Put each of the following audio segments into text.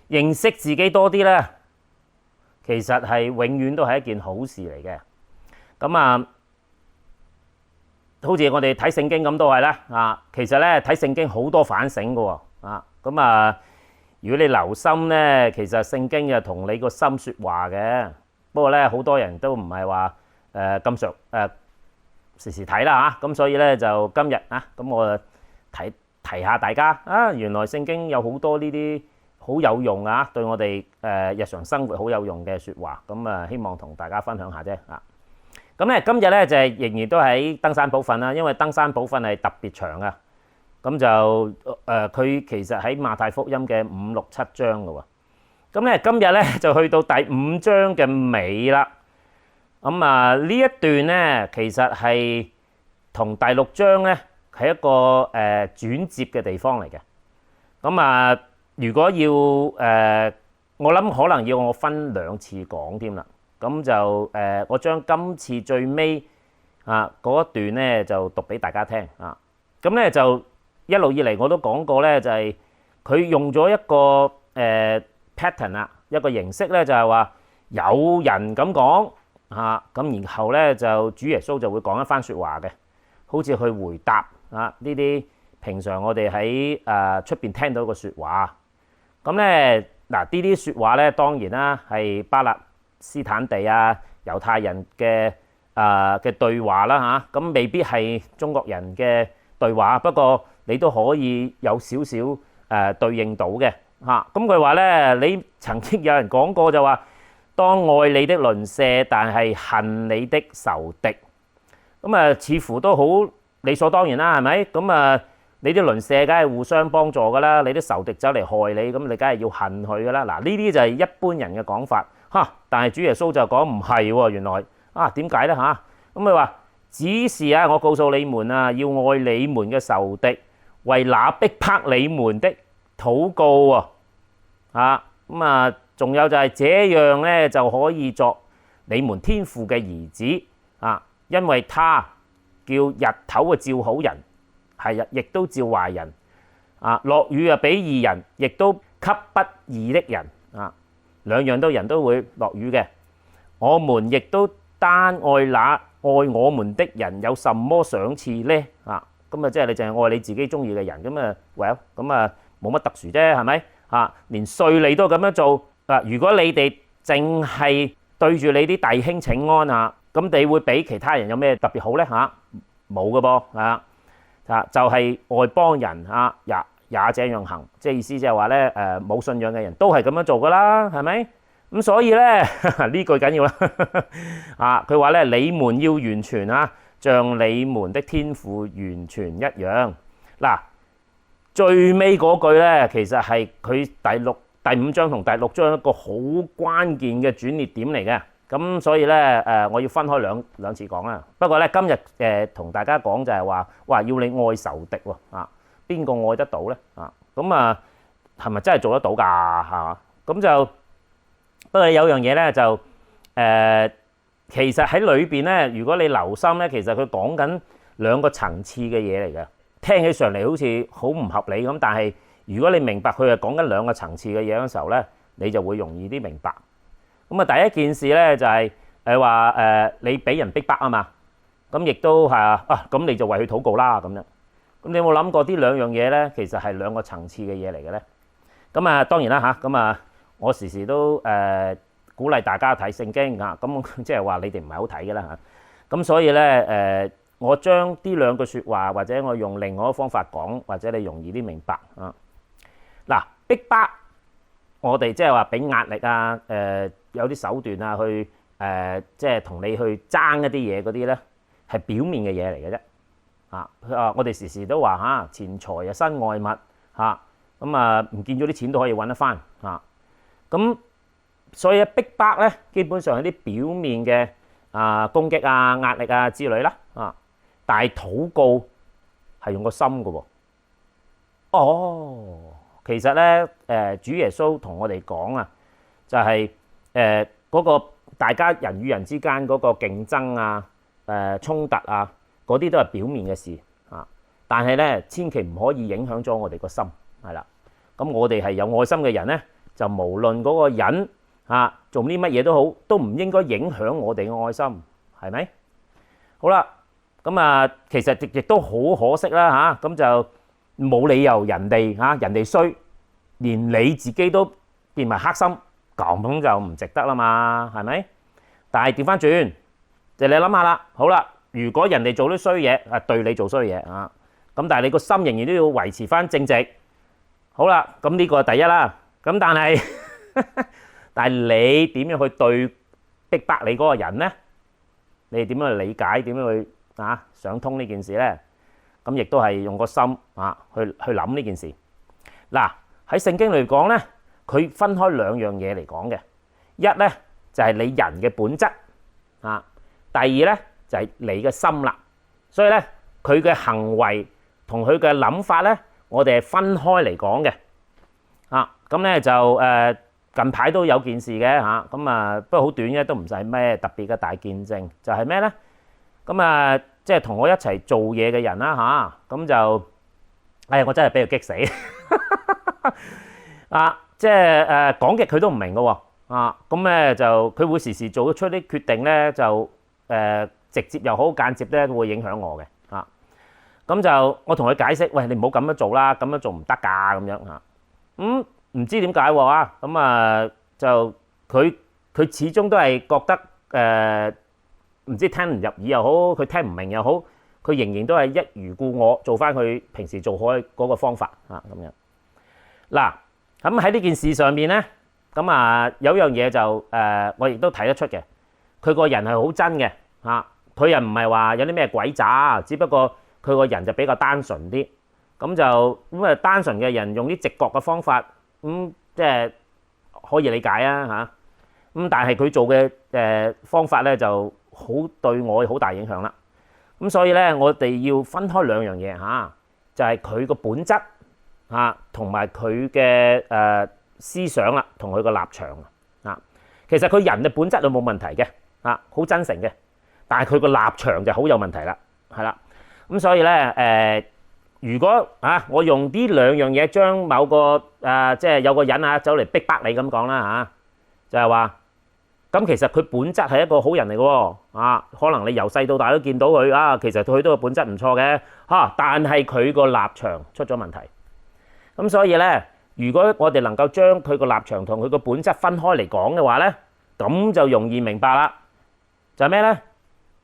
認識自己多啲咧，其實係永遠都係一件好事嚟嘅。咁啊，好似我哋睇聖經咁都係啦。啊，其實咧睇聖經好多反省嘅喎。啊，咁啊，如果你留心咧，其實聖經就同你個心説話嘅。不過咧，好多人都唔係話咁時時睇啦嚇。咁所以咧就今日啊，咁我提下大家啊，原來聖經有好多呢啲好有用啊，對我哋日常生活好有用嘅説話。咁啊，希望同大家分享下啫啊。咁咧，今日咧就係仍然都喺登山寶訓啦，因為登山寶訓係特別長啊。咁就佢其實喺馬太福音嘅5、6、7章嘅喎。咁咧今日咧就去到第5章嘅尾啦。咁啊呢一段咧其實係同第6章咧係一個轉接嘅地方嚟嘅。咁啊，如果要我諗可能要我分2次講添啦。咁就我將今次最尾嗰一段咧就讀俾大家聽啊。咁咧就一路以嚟我都講過咧，就係佢用咗一個pattern 啊，一個形式咧就係話有人咁講嚇，咁然後咧就主耶穌就會講一番説話嘅，好似去回答啊呢啲平常我哋喺出邊聽到嘅説話。咁咧嗱，呢啲説話咧當然啦係巴勒斯坦地啊猶太人嘅對話啦嚇，咁未必係中國人嘅對話，不過你都可以有少少對應到嘅嚇。咁佢話咧，你曾經有人講過就話，當愛你的鄰舍，但係恨你的仇敵。咁啊，似乎都好理所當然啦，係咪？咁啊，你啲鄰舍梗係互相幫助噶啦，你啲仇敵走嚟害你，咁你梗係要恨佢噶啦。嗱，呢啲就係一般人嘅講法嚇，但係主耶穌就講唔係喎，原來點解咧嚇？咁佢話只是我告訴你們啊，要愛你們嘅仇敵，為那逼迫你們的禱告喎。咁啊，仲有就係這樣咧，就可以作你們天父嘅兒子啊，因為他叫日頭照好人，係亦都照壞人啊，落雨俾義人，亦都給不義的人啊，兩樣都人都會落雨嘅。我們亦都單愛那愛我們的人，有什麼賞賜呢？咁啊，即係你淨係愛你自己中意嘅人，咁啊，well，咁啊冇乜特殊啫，係咪？連稅吏都咁樣做如果你哋淨係對住你啲弟兄請安咁你會比其他人有咩特別好咧？冇嘅噃就係外邦人也這樣行，即係意思就係話咧冇信仰嘅人都係咁樣做噶啦，係咪？咁所以咧呢句緊要啦佢話咧，你們要完全像你們的天父完全一樣。嗱，最尾嗰句咧，其實係佢第5章同第6章一個好關鍵嘅轉捩點嚟嘅。咁所以咧我要分開兩次講啦。不過咧今日同大家講就係話，哇，要你愛仇敵喎邊個愛得到咧咁係咪真係做得到㗎係嘛？咁就不過有樣嘢咧就其實喺裏邊咧，如果你留心咧，其實佢講緊2個層次嘅嘢嚟嘅，聽起上嚟好似好唔合理咁，但係如果你明白佢係講緊2個層次嘅嘢嘅時候咧，你就會容易啲明白。咁第一件事咧就係話你俾人逼迫啊嘛，咁亦都係咁你就為佢禱告啦咁樣。咁你有冇諗過呢2樣嘢咧，其實係2個層次嘅嘢嚟嘅咧？咁當然啦咁我時時都鼓勵大家睇聖經咁即係話你哋唔係好睇嘅啦咁所以咧我將呢2句説話，或者我用另外一個方法講，或者你容易啲明白嗱，逼迫我哋即係話俾壓力有啲手段去即係同你去爭一啲嘢嗰啲咧，係表面嘅嘢嚟嘅啫我哋時時都話錢財身外物咁唔見咗啲錢都可以揾得翻咁所以逼迫咧，基本上係啲表面嘅攻擊壓力之類啦但係禱告係用個心嘅喎。其實咧主耶穌同我哋講就係嗰個大家人與人之間嗰個競爭衝突嗰啲都係表面嘅事但係咧千祈唔可以影響咗我哋個心係啦。咁我哋係有愛心嘅人咧，就無論嗰個人做啲乜嘢都好，都唔應該影響我哋嘅愛心，係咪？好啦，咁其實亦都好可惜啦嚇，咁就冇理由人哋衰，連你自己都變埋黑心，咁就唔值得啦嘛，係咪？但係調翻轉，就你諗下啦，好啦，如果人哋做啲衰嘢，對你做衰嘢咁但係你個心仍然都要維持翻正直，好啦，咁呢個係第一啦。咁但係你點樣去對逼迫你嗰個人呢？你點樣去理解？點樣去想通呢件事呢？咁亦都係用個心去諗呢件事。嗱，喺聖經嚟講呢，佢分開兩樣嘢嚟講嘅。一呢就係你人嘅本質第二呢就係你嘅心啦。所以呢，佢嘅行為同佢嘅諗法呢，我哋係分開嚟講嘅。咁咧就近排都有件事嘅不過好短嘅，都唔使咩特別嘅大見證，就係咩咧？咁即係同我一齊做嘢嘅人啦咁就我真係俾佢激死即係講極佢都唔明嘅喎咁咧就佢會時時做出啲決定咧，就直接又好間接咧都會影響我嘅咁就我同佢解釋，喂，你唔好咁樣做啦，咁樣做唔得㗎咁樣唔知點解咁就佢始終都係覺得唔知聽唔入耳又好，佢聽唔明又好，佢仍然都係一如故我做翻佢平時做開嗰個方法咁樣。嗱，咁喺呢件事上面咧，有樣嘢就我亦都睇得出嘅，佢個人係好真嘅佢又唔係話有啲咩鬼渣，只不過佢個人就比較單純啲，咁單純嘅人用啲直覺嘅方法。即係可以理解咁但係佢做嘅方法咧就好對我好大影響啦。咁所以咧，我哋要分開兩樣嘢就係佢個本質同埋佢嘅思想啦，同佢個立場其實佢人嘅本質就冇問題嘅好真誠嘅，但係佢個立場就好有問題啦，係啦。咁所以咧如果我用呢兩樣嘢將某個即係有個人走嚟逼迫你咁講啦就係話咁其實佢本質係一個好人嚟嘅喎可能你由細到大都見到佢其實佢都個本質唔錯嘅但係佢個立場出咗問題。咁所以咧，如果我哋能夠將佢個立場同佢個本質分開嚟講嘅話咧，咁就容易明白啦。就係咩咧？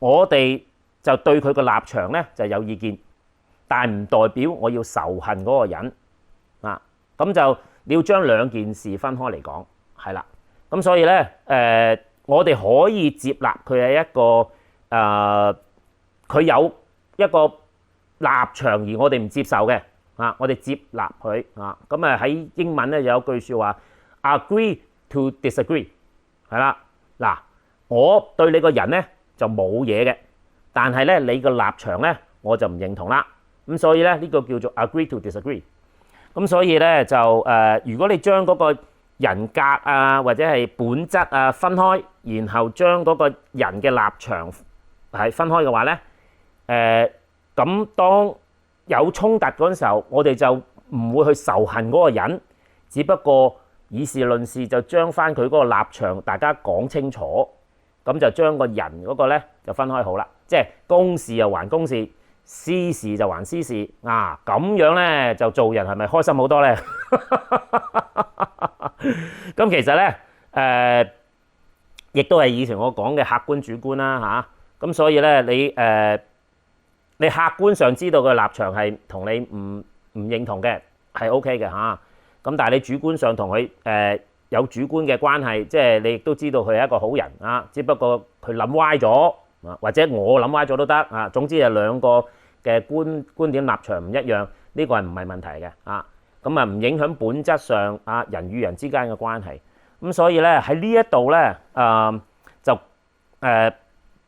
我哋就對佢個立場咧就有意見。但係唔代表我要仇恨嗰個人咁就你要將兩件事分開嚟講，係啦。咁所以咧我哋可以接納佢係一個佢有一個立場而我哋唔接受嘅我哋接納佢咁喺英文咧有句説話 agree to disagree 係啦。嗱，我對你個人咧就冇嘢嘅，但係咧你個立場咧我就唔認同啦。咁所以咧呢個叫做 agree to disagree。咁所以咧就如果你將嗰個人格或者係本質分開，然後將嗰個人嘅立場係分開嘅話咧，咁當有衝突嗰陣時候，我哋就唔會去仇恨嗰個人，只不過以事論事，就將翻佢嗰個立場大家講清楚，咁就將個人嗰個咧就分開好啦。即係公事又還公事，私事就還私事咁樣咧就做人係咪開心好多咧？咁其實咧亦都係以前我講嘅客觀主觀啦咁所以咧你客觀上知道佢立場係同你唔認同嘅係 OK 嘅咁但係你主觀上同佢有主觀嘅關係，即係你亦都知道佢係一個好人只不過佢諗歪咗或者我諗歪咗都得總之係兩個嘅觀點立場唔一樣，呢個係唔係問題嘅咁唔影響本質上人與人之間嘅關係。咁所以咧喺呢一度咧就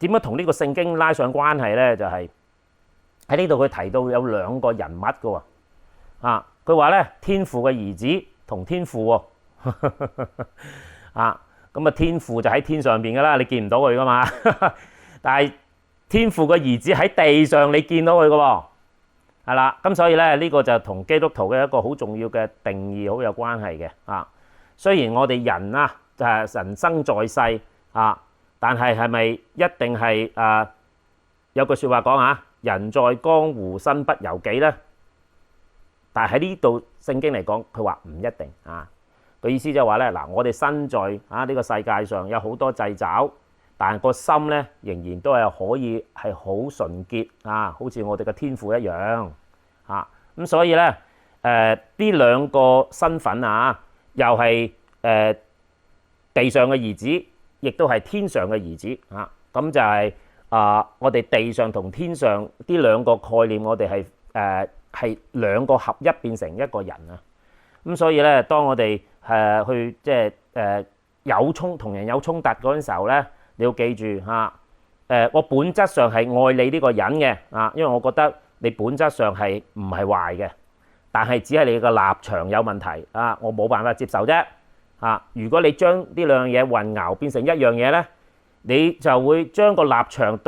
點樣同呢個聖經拉上關係咧？就係喺呢度佢提到有兩個人物嘅喎佢話咧天父嘅兒子同天父咁天父就喺天上邊噶啦，你見唔到佢噶嘛但係天父嘅兒子喺地上，你見到佢噶喎，係啦。咁所以咧呢個就同基督徒嘅一個好重要嘅定義好有關係嘅雖然我哋人啊人生在世啊，但係咪一定係有句説話講啊，人在江湖身不由己呢？但係喺呢度聖經嚟講，佢話唔一定啊。個意思就係話咧，嗱，我哋身在呢個世界上有好多掣肘，但係個心咧仍然都係可以係好純潔啊，好似我哋嘅天父一樣啊。咁所以咧呢兩個身份啊，又係地上嘅兒子，亦都係天上嘅兒子啊。咁就係我哋地上同天上呢兩個概念，我哋係兩個合一變成一個人啊。咁所以咧，當我哋去即係同人有衝突嗰陣時候咧，你要記住嚇，我本質上係愛你呢個人嘅啊，因為我覺得你本質上係唔係壞嘅，但係只係你個立場有問題啊，我冇辦法接受啫啊！如果你將呢兩樣嘢混淆變成一樣嘢咧，你就會將個立場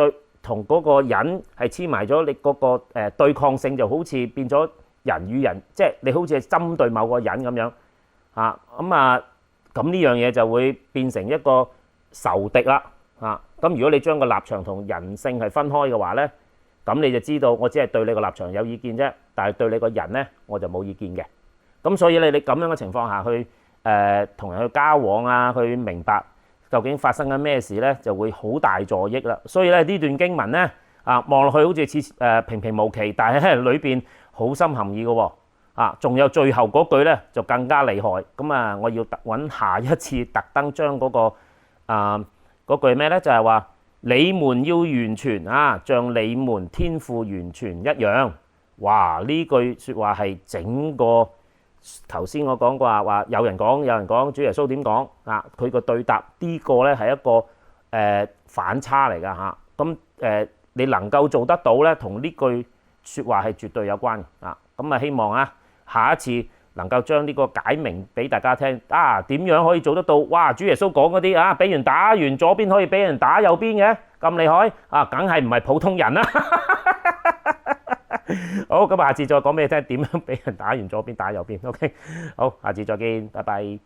同嗰個人係黐埋咗，你嗰個對抗性就好似變咗人與人，即係你好似係針對某個人咁樣啊，咁呢樣嘢就會變成一個仇敵啦啊！咁如果你將個立場同人性係分開嘅話咧，咁你就知道我只係對你個立場有意見啫，但係對你個人咧我就冇意見嘅。咁所以你咁樣嘅情況下去同人去交往啊，去明白究竟發生緊咩事咧，就會好大助益啦。所以咧呢段經文咧望落去好似似平平無奇，但係裏邊好深含義嘅喎啊！仲有最後嗰句咧就更加厲害。咁我要揾下一次特登將嗰句咩咧，就係話你們要完全啊，像你們天父完全一樣。哇！呢句説話係整個頭先我講過話有人講主耶穌點講啊？佢個對答呢個咧係一個反差嚟㗎嚇。咁你能夠做得到咧，同呢句説話係絕對有關啊！咁希望下一次能夠將呢個解明俾大家聽啊！點樣可以做得到？哇！主耶穌講嗰啲俾人打完左邊可以俾人打右邊嘅咁厲害啊！梗係唔係普通人啦！好，咁下次再講俾你聽點樣俾人打完左邊打右邊。OK， 好，下次再見，拜拜。